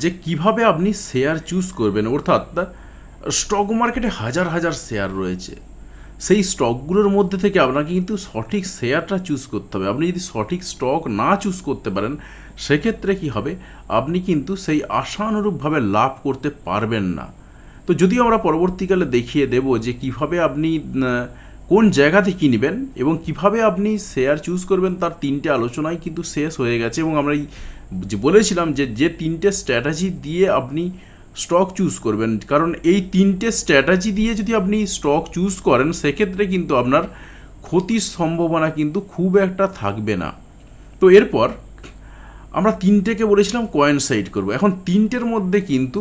যে কিভাবে আপনি শেয়ার চুজ করবেন, অর্থাৎ স্টক মার্কেটে হাজার হাজার শেয়ার রয়েছে, সেই স্টকগুলোর মধ্যে থেকে আপনাকে কিন্তু সঠিক শেয়ারটা চুজ করতে হবে। আপনি যদি সঠিক স্টক না চুজ করতে পারেন, সেক্ষেত্রে কি হবে, আপনি কিন্তু সেই আশানুরূপভাবে লাভ করতে পারবেন না। তো যদিও আমরা পরবর্তীকালে দেখিয়ে দেব যে কিভাবে আপনি কোন জায়গাতে কিনবেন এবং কিভাবে আপনি শেয়ার চুজ করবেন, তার তিনটে আলোচনাই কিন্তু শেষ হয়ে গেছে। এবং আমরা যে বলেছিলাম যে তিনটে স্ট্র্যাটেজি দিয়ে আপনি স্টক চুজ করবেন, কারণ এই তিনটে স্ট্র্যাটেজি দিয়ে যদি আপনি স্টক চুজ করেন, সেক্ষেত্রে কিন্তু আপনার ক্ষতির সম্ভাবনা কিন্তু খুব একটা থাকবে না। তো এরপর আমরা তিনটেকে বলেছিলাম কোয়েনসাইড করব। এখন তিনটের মধ্যে কিন্তু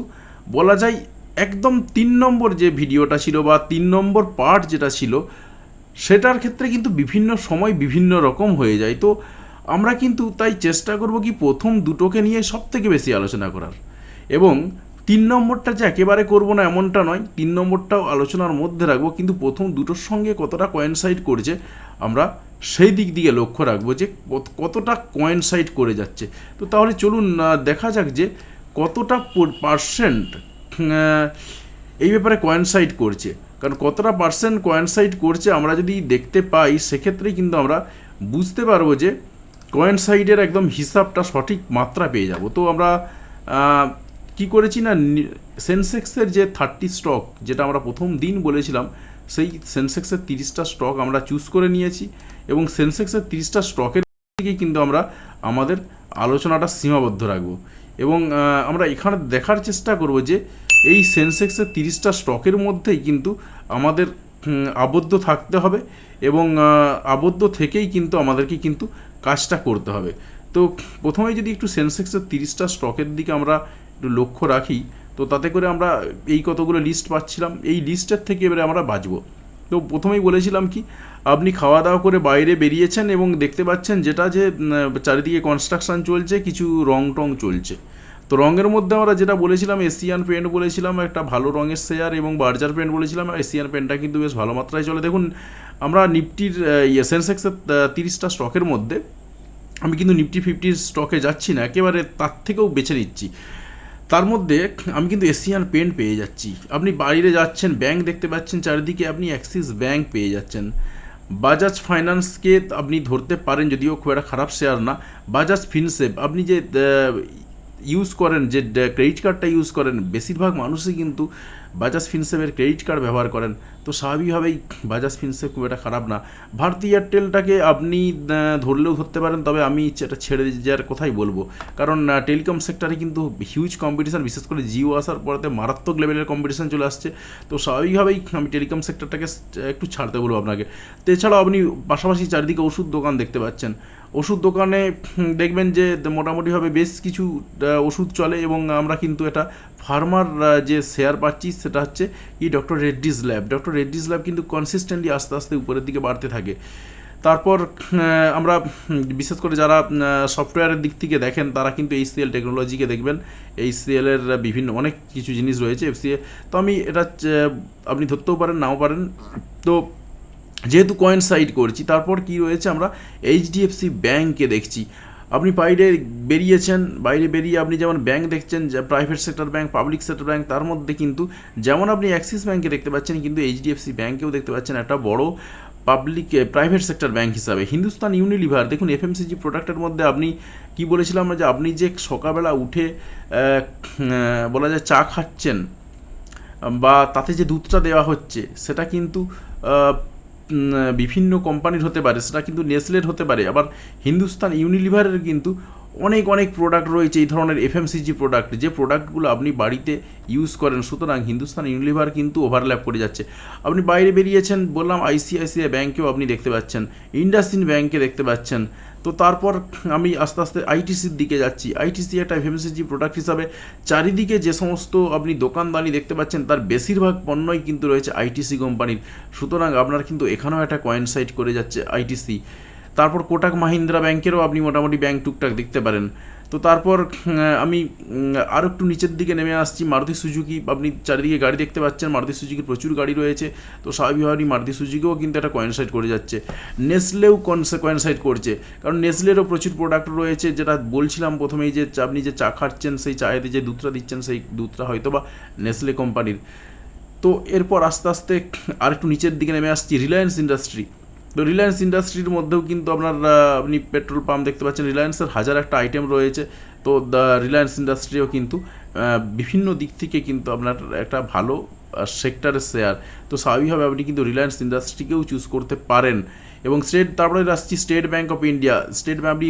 বলা যায় একদম 3 নম্বর যে ভিডিওটা ছিল বা 3 নম্বর পার্ট যেটা ছিল, সেটার ক্ষেত্রে কিন্তু বিভিন্ন সময় বিভিন্ন রকম হয়ে যায়। তো আমরা কিন্তু তাই চেষ্টা করব কি প্রথম দুটোকে নিয়ে সব থেকে বেশি আলোচনা করার, এবং 3 নম্বরটা যে একেবারে করব না এমনটা নয়, 3 নম্বরটাও আলোচনার মধ্যে রাখবো, কিন্তু প্রথম দুটোর সঙ্গে কতটা কোয়েনসাইড করছে আমরা সেই দিক দিকে লক্ষ্য রাখবো যে কতটা কোয়েনসাইড করে যাচ্ছে। তো তাহলে চলুন দেখা যাক যে কতটা পার্সেন্ট এই ব্যাপারে কোয়েনসাইড করছে। কারণ কতটা পার্সেন্ট কোয়েনসাইড করছে আমরা যদি দেখতে পাই, সেক্ষেত্রেই কিন্তু আমরা বুঝতে পারবো যে কোয়েনসাইডের একদম হিসাবটা সঠিক মাত্রা পেয়ে যাব। তো আমরা কি করেছি না, সেন্সেক্সের যে 30 স্টক যেটা আমরা প্রথম দিন বলেছিলাম, সেই সেন্সেক্সের 30টা স্টক আমরা চুজ করে নিয়েছি, এবং সেন্সেক্সের 30টা স্টকের দিকেই কিন্তু আমরা আমাদের আলোচনাটা সীমাবদ্ধ রাখবো। এবং আমরা এখানে দেখার চেষ্টা করব যে এই সেন্সেক্সের 30টা স্টকের মধ্যেই কিন্তু আমাদের আবদ্ধ থাকতে হবে, এবং আবদ্ধ থেকেই কিন্তু আমাদেরকে কিন্তু কাজটা করতে হবে। তো প্রথমেই যদি একটু সেন্সেক্সের 30টা স্টকের দিকে আমরা একটু লক্ষ্য রাখি, তো তাতে করে আমরা এই কতগুলো লিস্ট পাচ্ছিলাম, এই লিস্টের থেকে এবারে আমরা বাঁচবো। তো প্রথমেই বলেছিলাম কি, আপনি খাওয়া দাওয়া করে বাইরে বেরিয়েছেন এবং দেখতে পাচ্ছেন যেটা যে চারিদিকে কনস্ট্রাকশন চলছে, কিছু রং টং চলছে। তো রঙের মধ্যে আমরা যেটা বলেছিলাম, এশিয়ান পেন্ট বলেছিলাম একটা ভালো রঙের শেয়ার, এবং বার্জার পেন্ট বলেছিলাম। এশিয়ান পেন্টটা কিন্তু বেশ ভালো মাত্রায় চলে। দেখুন, আমরা নিফটির সেন্সেক্সের 30টা স্টকের মধ্যে আমি কিন্তু নিফটি 50 স্টকে যাচ্ছি না, একেবারে তার থেকেও বেছে নিচ্ছি। তার মধ্যে আমি কিন্তু এশিয়ান পেন্ট পেয়ে যাচ্ছি। আপনি বাইরে যাচ্ছেন, ব্যাংক দেখতে পাচ্ছেন চারিদিকে, আপনি অ্যাক্সিস ব্যাংক পেয়ে যাচ্ছেন। বাজাজ ফাইন্যান্সকে আপনি ধরতে পারেন, যদিও খুব একটা খারাপ শেয়ার না। বাজাজ ফিনসেভ, আপনি যে ইউজ করেন, যে ক্রেডিট কার্ডটা ইউজ করেন, বেশিরভাগ মানুষই কিন্তু বাজাজ ফিনসেভের ক্রেডিট কার্ড ব্যবহার করেন। তো স্বাভাবিকভাবেই বাজাজ ফিনসেভ খুব একটা খারাপ না। ভারতী এয়ারটেলটাকে আপনি ধরলেও ধরতে পারেন, তবে আমি এটা ছেড়ে যাওয়ার কথাই বলবো, কারণ টেলিকম সেক্টরে কিন্তু হিউজ কম্পিটিশান, বিশেষ করে জিও আসার পরেতে মারাত্মক লেভেলের কম্পিটিশান চলে আসছে। তো স্বাভাবিকভাবেই আমি টেলিকম সেক্টরটাকে একটু ছাড়তে বলবো আপনাকে। তো এছাড়াও আপনি পাশাপাশি চারিদিকে ওষুধ দোকান দেখতে পাচ্ছেন। ওষুধ দোকানে দেখবেন যে মোটামুটিভাবে বেশ কিছু ওষুধ চলে, এবং আমরা কিন্তু এটা ফার্মার যে শেয়ার পাচ্ছি সেটা হচ্ছে কি doctor Reddy's lab. Doctor Reddy's lab কিন্তু কনসিস্টেন্টলি আস্তে আস্তে উপরের দিকে বাড়তে থাকে। তারপর আমরা বিশেষ করে যারা সফটওয়্যারের দিক থেকে দেখেন, তারা কিন্তু HCL টেকনোলজিকে দেখবেন। HCL-এর বিভিন্ন অনেক কিছু জিনিস রয়েছে FCA। তো আমি এটা আপনি ধরতেও পারেন, নাও পারেন। তো যেহেতু কোয়েনসাইড করছি, তারপর কি রয়েছে, আমরা HDFC ব্যাংকে দেখছি। আপনি বাইরে বেরিয়েছেন, বাইরে বেরিয়ে আপনি যেমন ব্যাংক দেখছেন, private sector bank, public sector bank, তার মধ্যে কিন্তু যেমন আপনি অ্যাক্সিস ব্যাংকে দেখতে পাচ্ছেন, কিন্তু HDFC ব্যাংকেও দেখতে পাচ্ছেন একটা বড় পাবলিক প্রাইভেট সেক্টর ব্যাংক হিসাবে। হিন্দুস্তান ইউনিলিভার, দেখুন FMCG প্রোডাক্টের মধ্যে আপনি কি বলেছিলাম যে আপনি যে সকালবেলা উঠে বলা যায় চা খাচ্ছেন, বা তাতে যে দুধটা দেওয়া হচ্ছে, সেটা কিন্তু বিভিন্ন কোম্পানির হতে পারে, সেটা কিন্তু নেসলের হতে পারে। আবার হিন্দুস্তান ইউনিলিভারের কিন্তু অনেক অনেক প্রোডাক্ট রয়েছে এই ধরনের FMCG প্রোডাক্ট, যে প্রোডাক্টগুলো আপনি বাড়িতে ইউজ করেন। সুতরাং হিন্দুস্তান ইউনিলিভার কিন্তু ওভারল্যাপ করে যাচ্ছে। আপনি বাইরে বেরিয়েছেন, বললাম ICICI ব্যাংকেও আপনি দেখতে পাচ্ছেন, ইন্ডাসইন্ড ব্যাংকে দেখতে পাচ্ছেন। তো তারপর আমি আস্তে আস্তে ITCর দিকে যাচ্ছি। ITC একটা FMCG প্রোডাক্ট হিসাবে চারিদিকে যে সমস্ত আপনি দোকানদানি দেখতে পাচ্ছেন, তার বেশিরভাগ পণ্যই কিন্তু রয়েছে ITC কোম্পানির। সুতরাং আপনার কিন্তু এখানেও একটা কোয়েনসাইড করে যাচ্ছে ITC। তারপর কোটাক মাহিন্দ্রা ব্যাংকেরও আপনি মোটামুটি ব্যাংক টুকটাক দেখতে পারেন। তো তারপর আমি আরও একটু নিচের দিকে নেমে আসছি, মারুতি সুজুকি। আপনি চারিদিকে গাড়ি দেখতে পাচ্ছেন, মারুতি সুজুকির প্রচুর গাড়ি রয়েছে। তো স্বাভাবিকভাবেই মারুতি সুজুকিও কিন্তু একটা কয়েনসাইড করে যাচ্ছে। নেসলেও কয়েনসাইড করছে, কারণ নেসলেরও প্রচুর প্রোডাক্ট রয়েছে, যেটা বলছিলাম প্রথমেই যে আপনি যে চা খাচ্ছেন সেই চায়েতে যে দুধটা দিচ্ছেন সেই দুধটা হয়তো বা নেসলে কোম্পানির। তো এরপর আস্তে আস্তে আর একটু নিচের দিকে নেমে আসছি, রিলায়েন্স ইন্ডাস্ট্রি। তো রিলায়েন্স ইন্ডাস্ট্রির মধ্যেও কিন্তু আপনি পেট্রোল পাম্প দেখতে পাচ্ছেন, রিলায়েন্সের হাজার একটা আইটেম রয়েছে। তো রিলায়েন্স ইন্ডাস্ট্রিও কিন্তু বিভিন্ন দিক থেকে কিন্তু আপনার একটা ভালো সেক্টরের শেয়ার। তো স্বাভাবিকভাবে আপনি কিন্তু রিলায়েন্স ইন্ডাস্ট্রিকেও চুজ করতে পারেন। এবং তারপরে আসছি স্টেট ব্যাঙ্ক অফ ইন্ডিয়া। আপনি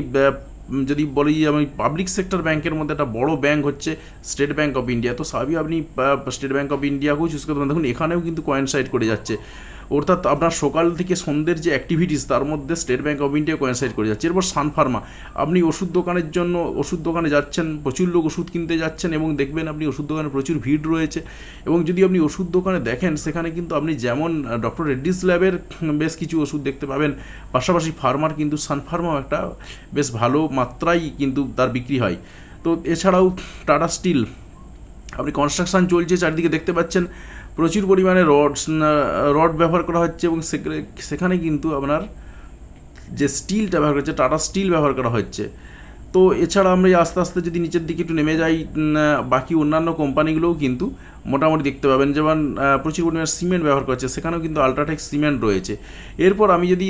যদি বলি আমি পাবলিক সেক্টর ব্যাংকের মধ্যে একটা বড় ব্যাংক হচ্ছে স্টেট ব্যাঙ্ক অফ ইন্ডিয়া। তো স্বাভাবিক আপনি স্টেট ব্যাঙ্ক অফ ইন্ডিয়াকেও চুজ করতে পারেন। দেখুন এখানেও কিন্তু কয়েনসাইড করে যাচ্ছে, অর্থাৎ আপনার সকাল থেকে সন্ধ্যের যে অ্যাক্টিভিটিস তার মধ্যে স্টেট ব্যাঙ্ক অফ ইন্ডিয়া কয়েনসাইড করে যাচ্ছে। এরপর সান ফার্মা, আপনি ওষুধ দোকানের জন্য ওষুধ দোকানে যাচ্ছেন, প্রচুর লোক ওষুধ কিনতে যাচ্ছেন এবং দেখবেন আপনি ওষুধ দোকানে প্রচুর ভিড় রয়েছে। এবং যদি আপনি ওষুধ দোকানে দেখেন সেখানে কিন্তু আপনি যেমন ডক্টর রেড্ডিস ল্যাবের বেশ কিছু ওষুধ দেখতে পাবেন, পাশাপাশি ফার্মার কিন্তু সান ফার্মাও একটা বেশ ভালো মাত্রায় কিন্তু তার বিক্রি হয়। তো এছাড়াও টাটা স্টিল, আপনি কনস্ট্রাকশান চলছে চারিদিকে দেখতে পাচ্ছেন, প্রচুর পরিমাণে রড ব্যবহার করা হচ্ছে এবং সেখানে কিন্তু আপনার যে স্টিলটা ব্যবহার করছে টাটা স্টিল ব্যবহার করা হচ্ছে। তো এছাড়া আমরা আস্তে আস্তে যদি নিচের দিকে একটু নেমে যাই, বাকি অন্যান্য কোম্পানিগুলোও কিন্তু মোটামুটি দেখতে পাবেন, যেমন প্রচুর পরিমাণে সিমেন্ট ব্যবহার করছে, সেখানেও কিন্তু আলট্রাটেক সিমেন্ট রয়েছে। এরপর আমি যদি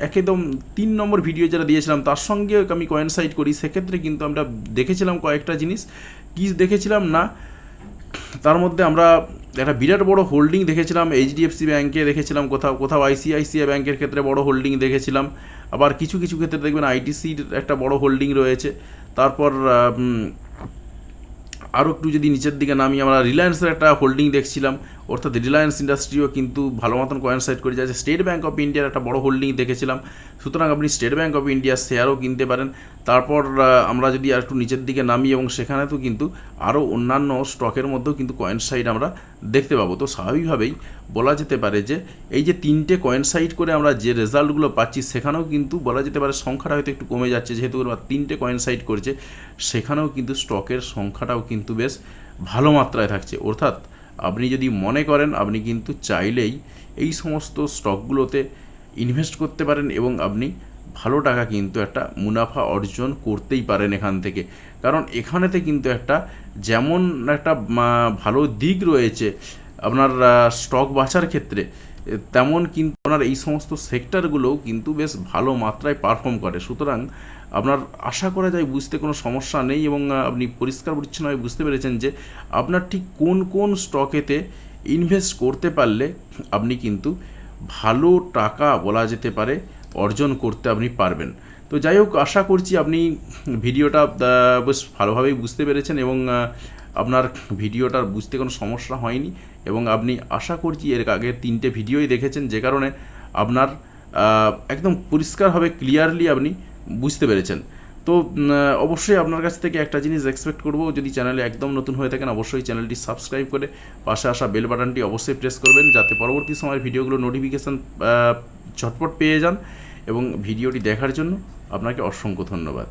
একদম 3 নম্বর ভিডিও যেটা দিয়েছিলাম তার সঙ্গে আমি কয়েনসাইড করি, সেক্ষেত্রে কিন্তু আমরা দেখেছিলাম কয়েকটা জিনিস। কি দেখেছিলাম না, তার মধ্যে আমরা একটা বিরাট বড় হোল্ডিং দেখেছিলাম এইচডিএফসি ব্যাঙ্কে, দেখেছিলাম কোথাও আইসিআইসিআই ব্যাঙ্কের ক্ষেত্রে বড় হোল্ডিং দেখেছিলাম, আবার কিছু কিছু ক্ষেত্রে দেখবেন আইটিসির একটা বড় হোল্ডিং রয়েছে। তারপর আরও একটু যদি নিচের দিকে নামি আমরা রিলায়েন্সের একটা হোল্ডিং দেখছিলাম, অর্থাৎ রিলায়েন্স ইন্ডাস্ট্রিও কিন্তু ভালো মতন কয়েনসাইড করে যাচ্ছে। স্টেট ব্যাঙ্ক অফ ইন্ডিয়ার একটা বড় হোল্ডিং দেখেছিলাম, সুতরাং আপনি স্টেট ব্যাঙ্ক অফ ইন্ডিয়ার শেয়ারও কিনতে পারেন। তারপর আমরা যদি আর একটু নিচের দিকে নামি এবং সেখানে তো কিন্তু আরও অন্যান্য স্টকের মধ্যেও কিন্তু কয়েনসাইড আমরা দেখতে পাবো। তো স্বাভাবিকভাবেই বলা যেতে পারে যে এই যে 3টে কয়েনসাইড করে আমরা যে রেজাল্টগুলো পাচ্ছি সেখানেও কিন্তু বলা যেতে পারে সংখ্যাটা হয়তো একটু কমে যাচ্ছে, যেহেতু 3টে কয়েনসাইড করেছে সেখানেও কিন্তু স্টকের সংখ্যাটাও কিন্তু বেশ ভালো মাত্রায় থাকছে। অর্থাৎ আপনি যদি মনে করেন আপনি কিন্তু চাইলেই এই সমস্ত স্টকগুলোতে ইনভেস্ট করতে পারেন এবং আপনি ভালো টাকা কিন্তু একটা মুনাফা অর্জন করতেই পারেন এখান থেকে। কারণ এখানেতে কিন্তু একটা যেমন একটা ভালো দিক রয়েছে আপনার স্টক বাছার ক্ষেত্রে, তেমন কিন্তু আপনার এই সমস্ত সেক্টরগুলোও কিন্তু বেশ ভালো মাত্রায় পারফর্ম করে। সুতরাং আপনার আশা করা যায় বুঝতে কোনো সমস্যা নেই এবং আপনি পরিষ্কার পরিচ্ছন্নভাবে বুঝতে পেরেছেন যে আপনার ঠিক কোন কোন স্টকেতে ইনভেস্ট করতে পারলে আপনি কিন্তু ভালো টাকা বলা যেতে পারে অর্জন করতে আপনি পারবেন। তো যাই হোক, আশা করছি আপনি ভিডিওটা বেশ ভালোভাবেই বুঝতে পেরেছেন এবং আপনার ভিডিওটার বুঝতে কোনো সমস্যা হয়নি এবং আপনি আশা করছি এর আগের 3টে ভিডিওই দেখেছেন, যে কারণে আপনার একদম পরিষ্কারভাবে ক্লিয়ারলি আপনি বুঝতে পেরেছেন। তো অবশ্যই আপনার কাছ থেকে একটা জিনিস এক্সপেক্ট করব, যদি চ্যানেলে একদম নতুন হয়ে থাকেন অবশ্যই চ্যানেলটি সাবস্ক্রাইব করে পাশে আসা বেল বাটনটি অবশ্যই প্রেস করবেন, যাতে পরবর্তী সময়ের ভিডিওগুলো নোটিফিকেশান ঝটপট পেয়ে যান। এবং ভিডিওটি দেখার জন্য আপনাকে অসংখ্য ধন্যবাদ।